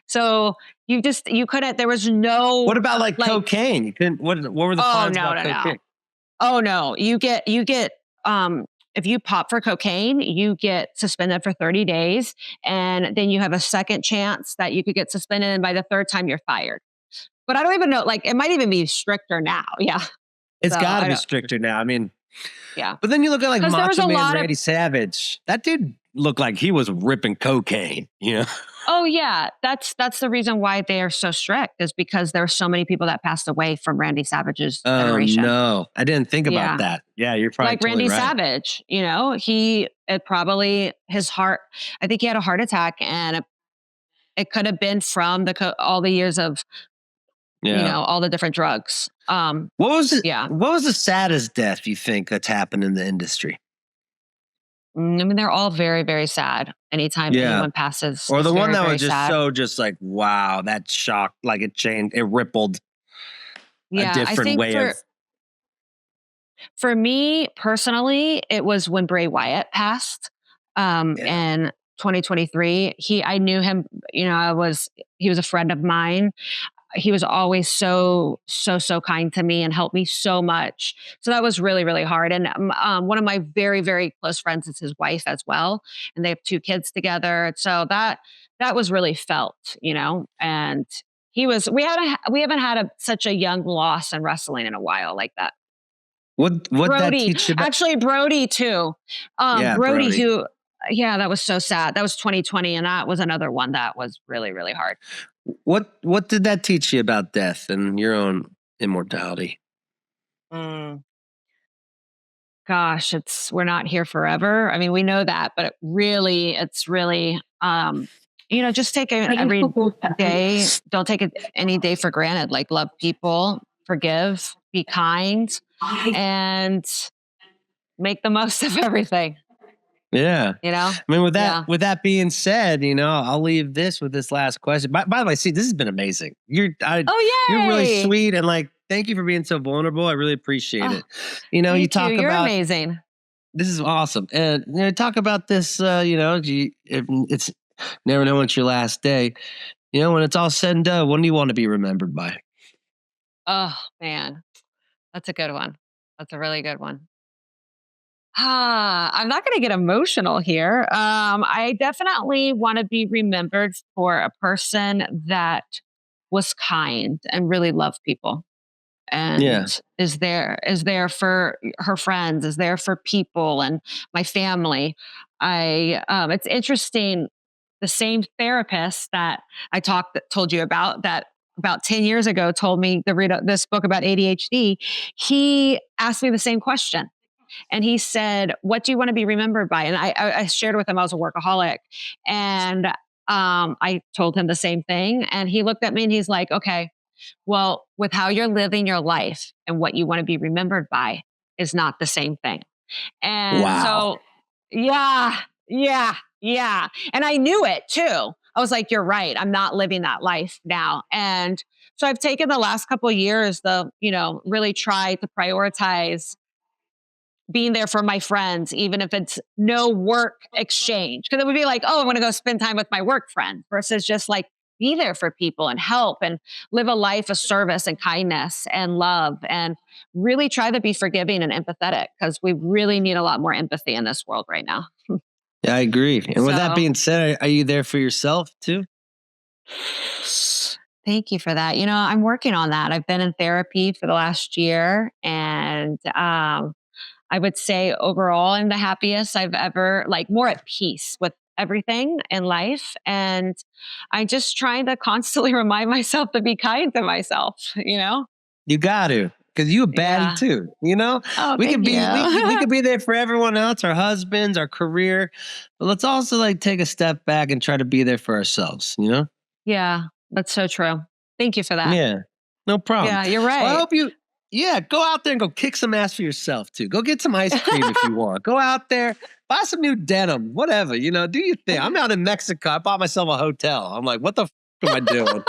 So you couldn't. There was no. What about like cocaine? You couldn't. What were the fines about cocaine? Oh no, you get. If you pop for cocaine, you get suspended for 30 days. And then you have a second chance that you could get suspended. And by the third time, you're fired. But I don't even know, like, it might even be stricter now. Yeah. It's got to be stricter now. I mean, yeah. But then you look at like Macho Man Randy Savage. That dude looked like he was ripping cocaine, you know? Oh yeah. That's the reason why they are so strict, is because there are so many people that passed away from Randy Savage's generation. No, I didn't think about that. Yeah, you're probably like totally Randy right. Savage, you know, his heart, I think he had a heart attack, and it could have been from all the years of, you know, all the different drugs. What was the saddest death you think that's happened in the industry? I mean, they're all very, very sad. Anytime anyone passes, or the one that was just sad. so just like, wow, that shocked, like it changed, it rippled a different way of. For me personally, it was when Bray Wyatt passed in 2023. I knew him, you know, he was a friend of mine. He was always so kind to me and helped me so much. So that was really, really hard. And one of my very, very close friends is his wife as well. And they have 2 kids together. So that was really felt, you know, and we haven't had such a young loss in wrestling in a while like that. What Brody, that teach you about? Actually, Brody too. Brody, who, that was so sad. That was 2020. And that was another one that was really, really hard. What did that teach you about death and your own immortality? Gosh, we're not here forever. I mean, we know that, but it's really, you know, just take it every day. Don't take any day for granted. Like, love people, forgive, be kind, and make the most of everything. Yeah. You know, I mean, with that being said, you know, I'll leave this with this last question. By the way, see, this has been amazing. You're really sweet, and like, thank you for being so vulnerable. I really appreciate it. You know, you talk about, you're amazing. This is awesome. And you know, talk about this, you know, it's never know when it's your last day. You know, when it's all said and done, what do you want to be remembered by? Oh man, that's a good one. That's a really good one. I'm not going to get emotional here. I definitely want to be remembered for a person that was kind and really loved people, and is there for her friends, is there for people and my family. It's interesting. The same therapist that I told you about, that about 10 years ago told me to read this book about ADHD. He asked me the same question. And he said, what do you want to be remembered by? And I shared with him I was a workaholic. And I told him the same thing. And he looked at me and he's like, okay, well, with how you're living your life and what you want to be remembered by is not the same thing. And so, yeah. And I knew it too. I was like, you're right. I'm not living that life now. And so I've taken the last couple of years really try to prioritize being there for my friends, even if it's no work exchange. Because it would be like, oh, I want to go spend time with my work friend, versus just like be there for people and help and live a life of service and kindness and love, and really try to be forgiving and empathetic, because we really need a lot more empathy in this world right now. Yeah, I agree. And with that being said, are you there for yourself too? Thank you for that. You know, I'm working on that. I've been in therapy for the last year, and I would say overall I'm the happiest I've ever, like more at peace with everything in life. And I just try to constantly remind myself to be kind to myself, you know? You got to, because you a baddie too, you know? We could be there for everyone else, our husbands, our career, but let's also like take a step back and try to be there for ourselves, you know? Yeah, that's so true. Thank you for that. Yeah, no problem. Yeah, you're right. Well, I hope go out there and go kick some ass for yourself too. Go get some ice cream if you want. Go out there, buy some new denim, whatever, you know, do your thing. I'm out in Mexico. I bought myself a hotel. I'm like, what the am I doing?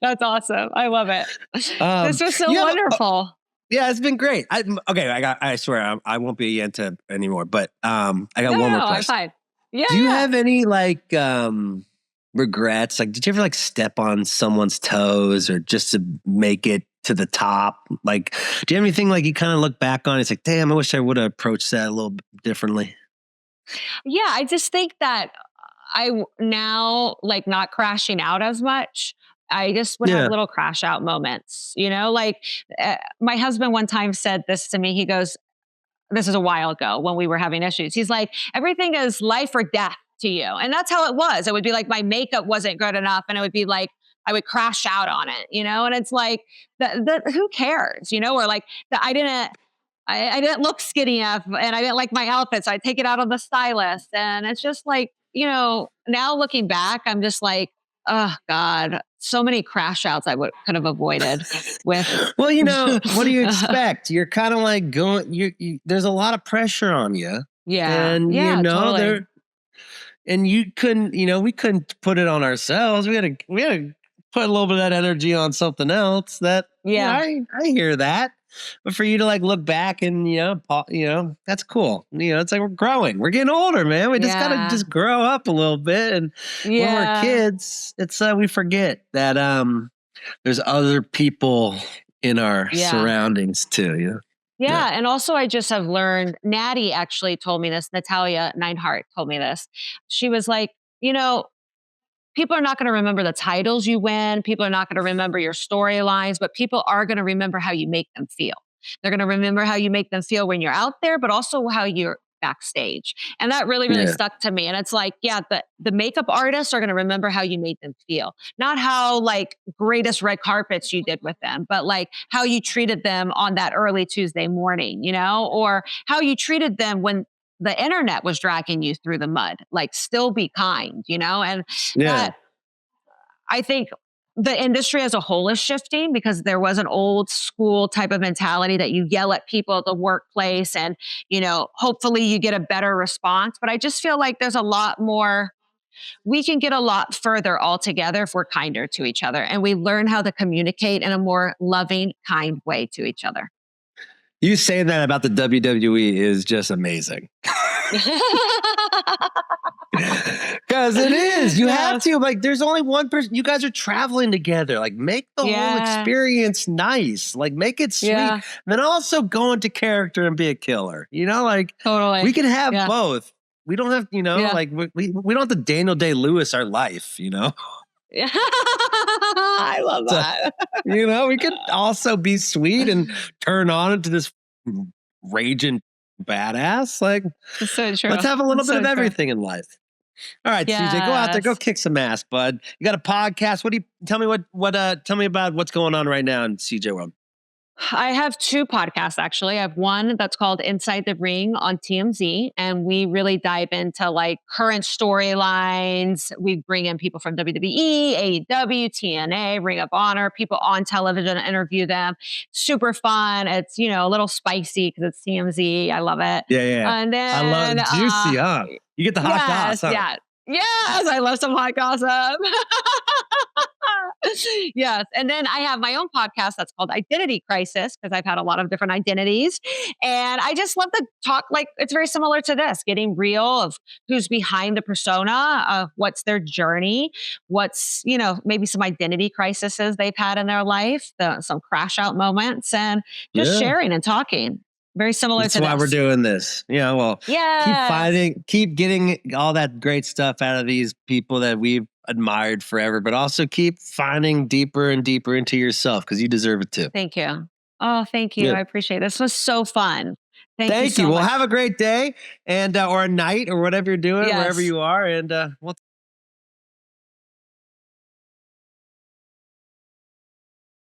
That's awesome. I love it. This was so wonderful. Yeah, it's been great. I swear I won't be into anymore, but I got one more question. I'm fine. Yeah. Do you have any like regrets? Like, did you ever like step on someone's toes or just to make it to the top? Like, do you have anything like you kind of look back on? It's like, damn, I wish I would have approached that a little bit differently. Yeah, I just think that now like not crashing out as much. I just would have little crash out moments, like my husband one time said this to me. He goes, this is a while ago when we were having issues. He's like, everything is life or death to you. And that's how it was. It would be like my makeup wasn't good enough. And it would be like, I would crash out on it, and it's like, who cares, or like I didn't look skinny enough and I didn't like my outfit. So I take it out on the stylist. And it's just like, now looking back, I'm just like, oh God, so many crash outs I could have avoided with. Well, what do you expect? You're kind of like there's a lot of pressure on you. Yeah. And totally. and you couldn't, we couldn't put it on ourselves. We had to put a little bit of that energy on something else. That I hear that. But for you to like look back and that's cool. It's like we're growing. We're getting older, man. We just gotta just grow up a little bit. And when we're kids, it's we forget that there's other people in our surroundings too. Yeah. And also I just have learned, Natty actually told me this, Natalia Neinhart told me this. She was like, people are not going to remember the titles you win. People are not going to remember your storylines, but people are going to remember how you make them feel. They're going to remember how you make them feel when you're out there, but also how you're backstage. And that really, really stuck to me. And it's like, the makeup artists are going to remember how you made them feel, not how like greatest red carpets you did with them, but like how you treated them on that early Tuesday morning, or how you treated them when the internet was dragging you through the mud. Like, still be kind, and that, I think the industry as a whole is shifting, because there was an old school type of mentality that you yell at people at the workplace and, hopefully you get a better response. But I just feel like there's a lot more, we can get a lot further all together if we're kinder to each other and we learn how to communicate in a more loving, kind way to each other. You saying that about the WWE is just amazing. Because it is. You have to. Like, there's only one person. You guys are traveling together. Like, make the whole experience nice. Like, make it sweet. Yeah. Then also go into character and be a killer. Like, totally. We can have both. We don't have, like, we don't have to Daniel Day-Lewis our life, Yeah. I love that. We could also be sweet and turn on into this raging badass. Like, it's so true. Let's have a little bit of everything in life. All right, CJ, go out there, go kick some ass, bud. You got a podcast. Tell me about what's going on right now in CJ World. I have two podcasts, actually. I have one that's called Inside the Ring on TMZ, and we really dive into like current storylines. We bring in people from WWE, AEW, TNA, Ring of Honor, people on television, interview them. Super fun. It's, a little spicy because it's TMZ. I love it. Yeah. And then I love it. Juicy, huh? You get the hot goss, huh? Yeah. Yes, I love some hot gossip. Yes. And then I have my own podcast that's called Identity Crisis, because I've had a lot of different identities. And I just love to talk, like, it's very similar to this, getting real of who's behind the persona, of what's their journey, what's, maybe some identity crises they've had in their life, some crash out moments, and just sharing and talking. Very similar to this. That's why we're doing this. Keep getting all that great stuff out of these people that we've admired forever, but also keep finding deeper and deeper into yourself, because you deserve it too. Thank you. Oh, thank you. I appreciate it. This was so fun. Thank you so much. Well, have a great day and or a night or whatever you're doing, wherever you are. And we'll